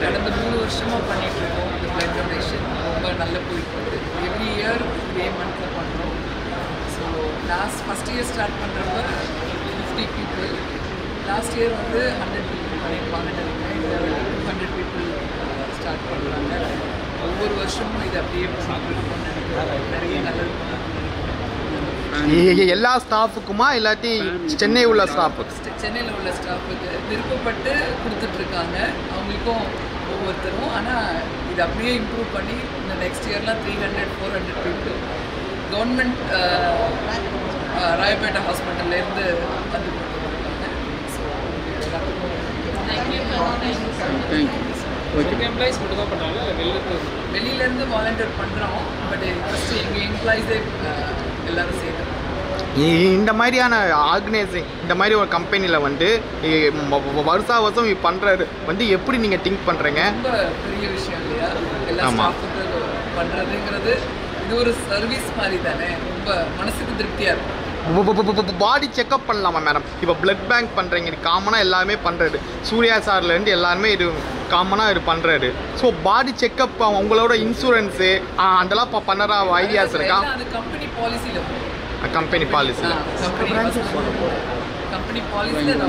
கடந்த 3 வருஷமாக பண்ணிகிட்ருக்கோம். இந்த பிளட் டொனேஷன் ரொம்ப நல்ல போயிட்டு எவ்ரி இயர் மே மந்த்தில் பண்ணுறோம். ஸோ ஃபஸ்ட் இயர் ஸ்டார்ட் பண்ணுறப்ப 50 பீப்புள், லாஸ்ட் இயர் வந்து 100 பீப்புள் பண்ணியிருப்பாங்கன்னு நினைக்கிறேன். இந்த 200 பீப்புள் ஸ்டார்ட் பண்ணுறாங்க. ஒவ்வொரு வருஷமும் இது அப்படியே பண்ணிட்டுருக்கோம்னு நினைக்கிறேன். நிறைய நல்லது எல்லா ஸ்டாஃபுக்குமா இல்லாட்டி சென்னை உள்ள ஸ்டாஃபு? சென்னையில் உள்ள ஸ்டாஃபுக்கு விருப்பப்பட்டு கொடுத்துட்ருக்காங்க. அவங்களுக்கும் ஒவ்வொருத்தரும். ஆனால் இது அப்படியே இம்ப்ரூவ் பண்ணி இந்த நெக்ஸ்ட் இயர்லாம் 300-400 பீப்புள் கவர்மெண்ட் ராயப்பேட்டை ஹாஸ்பிட்டல்லேருந்து வந்து கொடுத்துருக்காங்க. ஸோ எம்ப்ளாயிஸ் மட்டும் தான் பண்ணுறாங்க, வெளியிலேருந்து வாலண்டியர் பண்ணுறோம். பட் ஃபஸ்ட்டு எங்கள் எம்ப்ளாயிஸே எல்லோரும் சேர்ந்து இந்த மாதிரியான ஆர்கனைசிங், இந்த மாதிரி ஒரு கம்பெனியில் வந்து வருஷா வருஷம் பண்ணுறது வந்து எப்படி நீங்கள் திங்க் பண்ணுறீங்க? ரொம்ப பெரிய விஷயம் இல்லையா? எல்லா ஸ்டாஃபுக்கு பண்ணுறதுங்கிறது இது ஒரு சர்வீஸ் மாதிரி தானே. ரொம்ப மனசுக்கு திருப்தியாக இருக்கும். பாடி செக்அப் பண்ணலாமா மேடம்? இப்போ பிளட் பேங்க் பண்ணுறீங்க, காமனாக எல்லாமே பண்ணுறது. சூர்யா சார்லேருந்து எல்லாருமே இது காமனாக இது பண்ணுறாரு. ஸோ பாடி செக்அப் உங்களோட இன்சூரன்ஸு அதெல்லாம் பண்ணுற ஐடியாஸ் இருக்கா? அது கம்பெனி பாலிசியில் கம்பெனி பாலிசி கம்பெனி பாலிசியில்